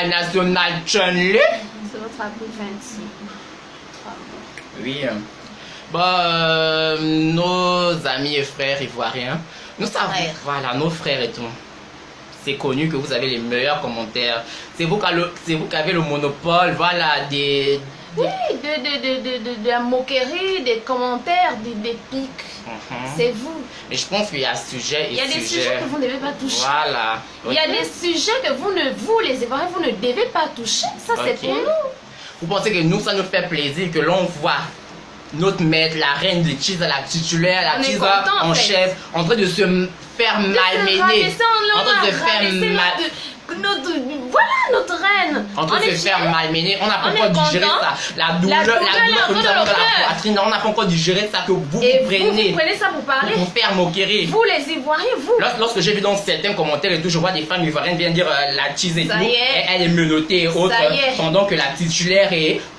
international Chun-Li. C'est votre appel 26. Oui. Bon, nos amis et frères ivoiriens, nous savons, voilà, nos frères et tout. C'est connu que vous avez les meilleurs commentaires. C'est vous qui avez le monopole, voilà, des... Oui, de la moquerie, des commentaires, des pics. C'est vous. Mais je pense qu'il y a sujet et il y a des sujets que vous ne devez pas toucher. Voilà. Il y a des sujets que vous les Ivoiriens, vous ne devez pas toucher. Ça, c'est pour nous. Vous pensez que nous, ça nous fait plaisir que l'on voit notre maître, la reine de Cheese, la titulaire, la teaser en chef, en train de se faire malmener. En train de se faire malmener. Notre reine. En train de se faire malmener. On n'a pas encore digéré ça. La douleur que nous avons dans la poitrine. On n'a pas encore digéré ça que vous prenez. Vous prenez ça pour parler. Pour faire moquerie. Vous les Ivoiriens, vous. Lorsque j'ai vu dans certains commentaires et tout, je vois des femmes ivoiriennes viennent dire la cheese et tout. Elle est menottée et autres. Pendant que la titulaire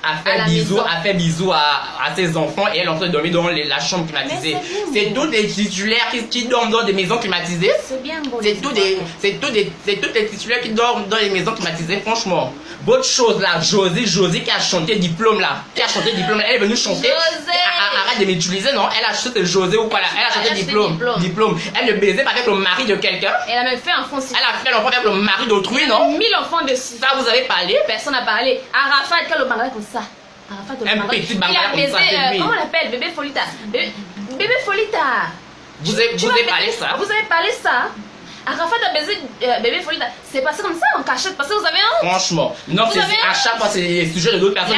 a fait bisous à ses enfants et elle est en train de dormir dans la chambre climatisée. C'est tous des titulaires qui dorment dans des maisons climatisées. C'est bien beau. C'est toutes les titulaires qui dorment dans les maisons climatisées, franchement. Bonne chose là, Josie qui a chanté diplôme là. Elle est venue chanter. Arrête de m'utiliser, non? Elle a chanté José ou quoi là? Elle a chanté diplôme. Elle ne baisait pas avec le mari de quelqu'un. Elle a même fait enfant. Elle a fait l'enfant avec le mari d'autrui, non? 1000 enfants dessus. Ça, vous avez parlé? Personne n'a parlé. Arafat, quel le Bangla comme ça? Un petit Bangla comme ça, c'est lui. Comment on l'appelle? Bébé Folita. Bébé Folita. Vous avez parlé ça? Vous avez parlé ça? Arafat a baisé bébé Folita. C'est passé comme ça en cachette parce que vous avez honte. Franchement, non, à chaque fois c'est les sujets de d'autres personnes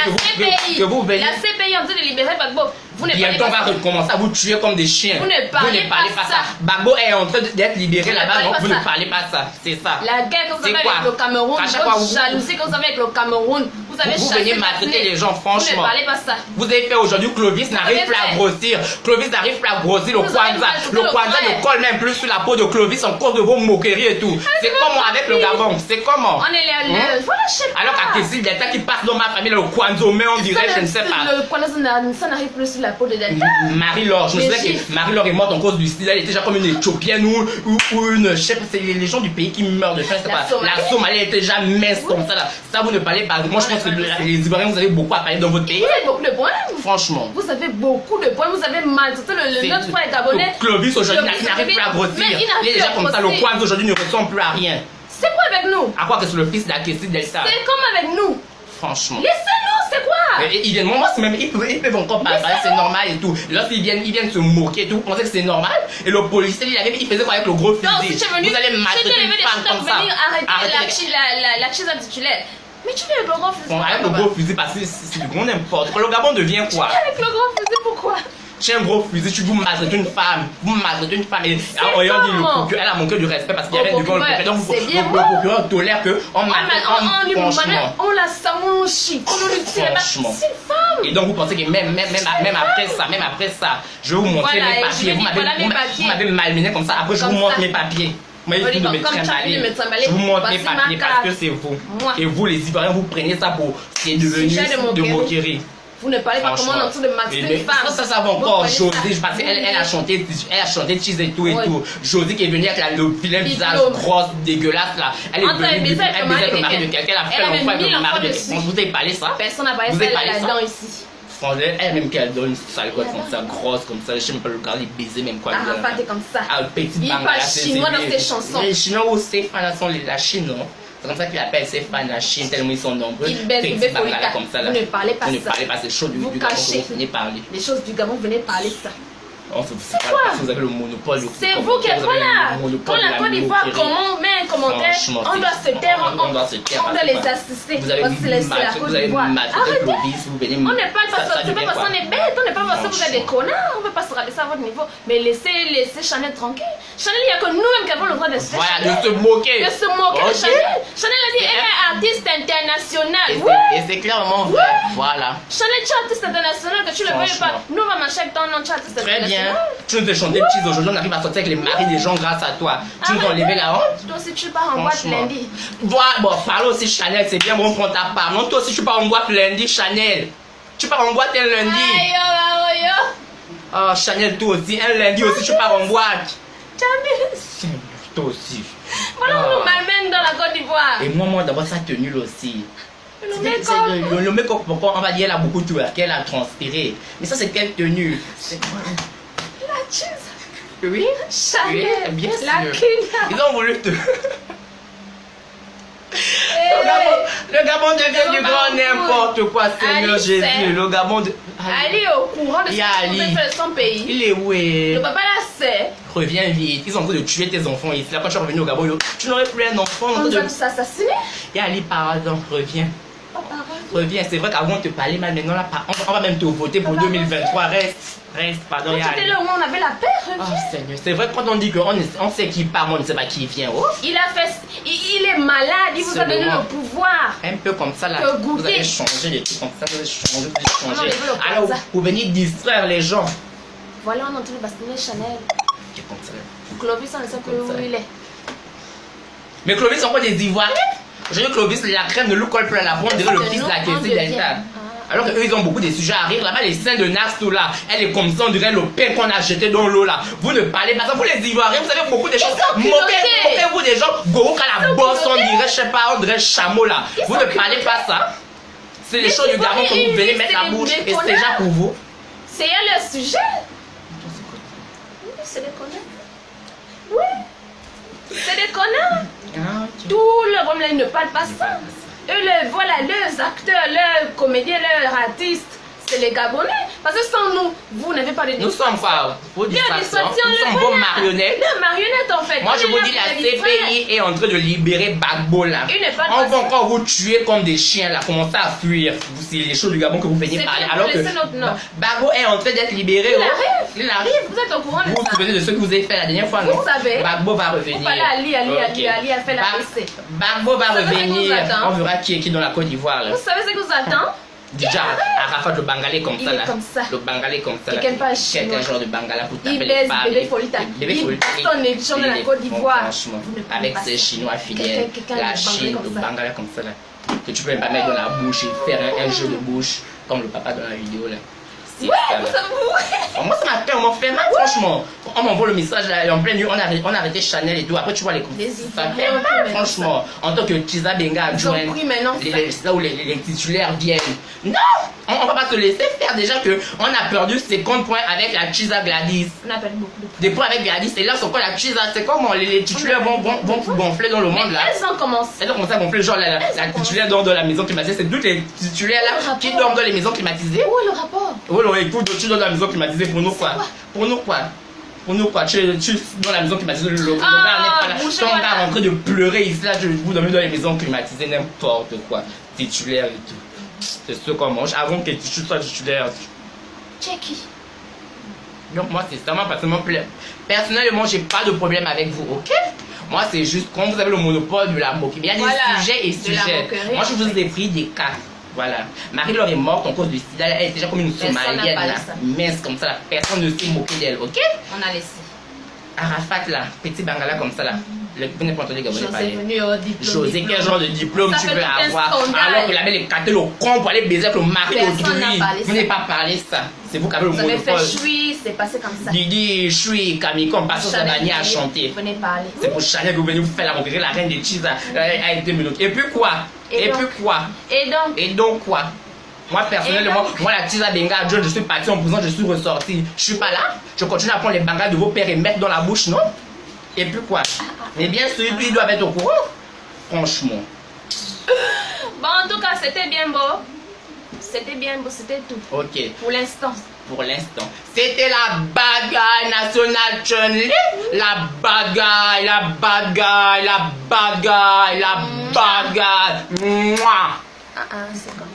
que vous venez. La CPI en train de libérer Gbagbo. Vous ne parlez pas ça. Bientôt on va recommencer à vous tuer comme des chiens. Vous ne parlez pas ça. Gbagbo est en train d'être libéré là-bas, donc vous ne parlez pas ça. C'est ça. La guerre que vous avez avec le Cameroun, votre jalousie que vous avez avec le Cameroun, vous venez maltraiter les gens, franchement. Vous ne parlez pas ça. Vous avez fait aujourd'hui, Clovis n'arrive plus à grossir. Clovis n'arrive plus à grossir, le Kwanzaa. Le Kwanzaa ne colle même plus sur la peau de Clovis en cause de vos moqueries et tout. C'est comment avec le Gabon? C'est comment? On est voilà, je sais pas. Alors qu'à Kessil, Delta qui passe dans ma famille, le Kwanzaa, mais on dirait, je ne sais pas. Le Kwanzaa, ça n'arrive plus sur la peau de Delta. Marie-Laure, je me souviens que Marie-Laure est morte en cause du sida. Elle était déjà comme une Éthiopienne ou une, je sais pas, c'est les gens du pays qui meurent de faim, c'est pas. La Somalie était déjà mince comme ça là. Ça, vous ne parlez pas. Moi, je pense que les Ivoiriens, vous avez beaucoup à parler dans votre pays. Vous avez beaucoup de points. Franchement. Vous avez beaucoup de points. Vous avez maltraité notre frère gabonais. Clovis aujourd'hui n'arrive plus à grossir. Il est déjà comme ça. Le Kwanzaa aujourd'hui ne ressemble plus à rien. C'est quoi avec nous? À quoi que c'est le fils de la Kessil Delta? C'est comme avec nous. Franchement. Laissez-nous, c'est quoi? Ils viennent, moi même, ils peuvent encore parler, c'est normal et tout. Lorsqu'ils viennent se moquer et tout, vous pensez que c'est normal? Et le policier, il faisait quoi avec le gros fusil? Vous allez maltraiter une femme comme ça. Arrêtez la cheese titulaire. Mais tu viens avec le gros fusil. Bon, avec le gros fusil, parce que c'est du gros n'importe quoi. Le Gabon devient quoi? Avec le gros fusil, pourquoi? Tu as un gros fusil, tu vous maltraites une femme. Et en ayant dit le procureur, elle a manqué du respect parce qu'il y avait devant le procureur. Donc le procureur tolère qu'on maltraite. On la sent, on le chie, on le tire. C'est une femme. Et donc vous pensez que même après ça, je vais vous montrer mes papiers. Vous m'avez malmené comme ça. Après je vous montre mes papiers. Moi, il faut me trimballer. Je vous montre mes papiers parce que c'est vous. Et vous, les Ivoiriens, vous prenez ça pour ce qui est devenu de moquerie. Vous ne parlez pas comment on est en train de maltraiter une femme. Ça va encore. Josie, parce qu'elle a chanté cheese et tout et tout. Josie qui est venue avec le vilain visage gros, dégueulasse là. Elle est venue avec le mari de quelqu'un. Elle a fait l'enfant avec le mari de quelqu'un. Vous avez parlé ça? Personne n'a parlé ça là-dedans ici. Elle-même qu'elle donne une sale comme ça, grosse comme ça, je sais même pas le cas, les baisers même quoi. Arafat est comme ça. Il parle chinois dans ses chansons. Les Chinois ou ses fans sont la Chine, non? C'est comme ça qu'il appelle ses fans la Chine, tellement ils sont nombreux. Il baisse comme ça là. Vous ne parlez pas ça. Vous ne parlez pas, c'est chaud du Gabon que vous venez parler. Les choses du Gabon, venez parler ça. C'est quoi? Vous avez le monopole. C'est vous qui êtes là. Quand la Côte d'Ivoire met un commentaire, on doit se taire, on doit les assister. Vous avez maltraité Clovis, vous venez. On n'est pas parce qu'on est bête, on n'est pas parce que vous êtes des connards, on ne peut pas se rabaisser à votre niveau. Mais laissez Chanel tranquille. Chanel, il n'y a que nous-mêmes qui avons le droit de se faire. Voilà, de se moquer. De se moquer de Chanel. Chanel a dit, elle est artiste internationale. Et c'est clairement vrai. Voilà. Chanel, tu es artiste international, que tu le veuilles pas. Nous, on va marcher avec ton nom, tu es artiste international. Tu nous as chanté cheese aujourd'hui, on arrive à sortir avec les maris des gens grâce à toi. Tu nous as enlevé la honte. Toi aussi, tu pars en boîte lundi. Bon, parle aussi Chanel, c'est bien, bon, prends ta part. Non, toi aussi, tu pars en boîte lundi, Chanel. Tu pars en boîte un lundi. Oh, Chanel, toi aussi, un lundi aussi, tu pars en boîte. Jamil. Toi aussi. Voilà, on nous malmène. reine dans la Côte d'Ivoire. Et moi, d'abord, sa tenue aussi. Le make-up, on va dire, elle a beaucoup de qu'elle a transpiré. Mais ça, c'est quelle tenue? La cheese. Oui, Chanel. Oui, bien sûr. La Kina. Ils ont voulu te... Le Gabon devient du grand n'importe quoi, Seigneur Jésus. Le Gabon de... Ali est au courant de ce qu'il fait de son pays. Il est où? Le papa là sait. Reviens vite. Ils sont en train de tuer tes enfants ici. Là, quand tu es revenu au Gabon, tu n'aurais plus un enfant. On va s'assassiner. Et Ali, pardon, reviens. Reviens, c'est vrai qu'avant on te parlait mal, maintenant là, on va même te voter pour 2023. Reste, pardon. C'était là où on avait la paix, reviens. Oh Seigneur, c'est vrai quand on dit qu'on sait qui part, on ne sait pas qui vient. Oh. Il est malade, il vous a donné le pouvoir. Un peu comme ça là, vous allez changer les trucs comme ça, vous allez changer. Alors, vous venez distraire les gens. Voilà, on entend le bastonnet Chanel. C'est comme ça. Clovis, on ne sait plus où il est. Mais Clovis, c'est encore des Ivoiriens. Aujourd'hui, Clovis, la crème ne lui colle plus à la peau, on dirait le fils de la caisse Delta. Alors qu'eux, ils ont beaucoup de sujets à rire. Là-bas, les seins de Nastou, là, elle est comme ça, on dirait le pain qu'on a jeté dans l'eau, là. Vous ne parlez pas ça. Vous, les Ivoiriens, vous savez beaucoup de choses. Moquez-vous des gens. Gourou, à la bosse, on dirait, je sais pas, on dirait chameau, là. Vous ne parlez pas ça. C'est les choses du Gabon que vous venez mettre à bouche. Et c'est déjà pour vous. C'est le sujet. C'est des connards. Oui. C'est des connards. Tout le monde ne parle pas ça. Eux, voilà, leurs acteurs, leurs comédiens, leurs artistes, c'est les Gabonais. Parce que sans nous, vous n'avez pas de distraction. Nous sommes pas vos distractions. Nous sommes vos marionnettes. Les marionnettes, en fait. Moi, je vous dis, la CPI est en train de libérer Gbagbo, là. On va encore vous tuer comme des chiens, là. Commencez à fuir. C'est les choses du Gabon que vous venez parler. Alors que Gbagbo est en train d'être libéré. Il arrive. Vous êtes au courant de ça. Vous vous souvenez de ce que vous avez fait la dernière fois, non? Vous savez. Gbagbo va revenir. Voilà, Ali a fait la PC. Gbagbo va revenir. On verra qui est qui dans la Côte d'Ivoire, là. Vous savez ce que vous attend? Déjà, Arafat, le Bengalais comme ça, là. Le Bengalais comme ça, là. Quel genre de Bangala pour taper les femmes. Bébé Folita. Il passe son élection dans la Côte d'Ivoire. Franchement, avec ces Chinois fidèles, la Chine, le Bengalais comme ça, là. Que tu peux même pas mettre dans la bouche et faire un jeu de bouche comme le papa dans la vidéo, là. Ouais, moi ça m'a fait, on m'a fait mal, franchement. On m'envoie le message là, en pleine nuit, on a arrêté Chanel et tout. Après tu vois les coups. Ça fait mal, franchement. En tant que Chiza Benga adjoint, là où les titulaires viennent. Non, on va pas se laisser faire. Déjà que on a perdu 50 points avec la Chiza Gladys. On a perdu beaucoup de points. Des points avec Gladys. Et là c'est quoi la Chiza? C'est comment les titulaires vont gonfler dans le monde là. Elles ont commencé. Elles ont commencé à gonfler, genre la titulaire dort dans la maison climatisée. C'est toutes les titulaires là qui dorment dans les maisons climatisées. Où est le rapport? Écoute, tu dans la maison climatisée pour nous quoi? Pour nous quoi? Pour nous quoi? Tu dans la maison climatisée, le gars n'est pas là. Ton gars est en train de pleurer ici là, vous dormez dans les maisons climatisées, n'importe quoi. Titulaire et tout. C'est ce qu'on mange. Avant que tu sois titulaire. Checky. Donc moi c'est ça, moi personnellement j'ai pas de problème avec vous, ok? Moi c'est juste quand vous avez le monopole de la moquerie. Il y a des sujets et sujets. Moi je vous ai pris des cas. Voilà. Marie-Laure est morte en cause du sida. Elle est déjà comme une somalienne là. Mince comme ça là. Personne ne s'est moqué d'elle, ok? On a laissé. Arafat là, petit Bangala comme ça là. Vous n'avez pas entendu Gabonais parler. José, quel genre de diplôme tu veux avoir? Alors que la belle est cassée le con pour aller baiser avec le mari d'autrui. Vous n'avez pas parlé ça. C'est vous qui avez le monopole. Vous avez fait Chui, c'est passé comme ça. Didi, Chui, Kamiko, on passe sur sa manière à chanter. Vous venez parler. C'est pour Chanel que vous venez vous faire la moquerie, la reine des cheese a été menotée. Et puis quoi? Et donc quoi? Moi personnellement, moi la Chiza Benga John, je suis parti en prison, je suis ressorti. Je suis pas là. Je continue à prendre les bangas de vos pères et mettre dans la bouche, non? Et puis quoi? Mais bien sûr, ils doivent être au courant. Franchement. Bon, en tout cas, c'était bien beau. C'était bien beau, c'était tout. Ok. Pour l'instant. Pour l'instant. C'était la bagaille nationale Chun-Li. La bagaille, la bagaille, la bagaille, la bagaille. Mouah. C'est comme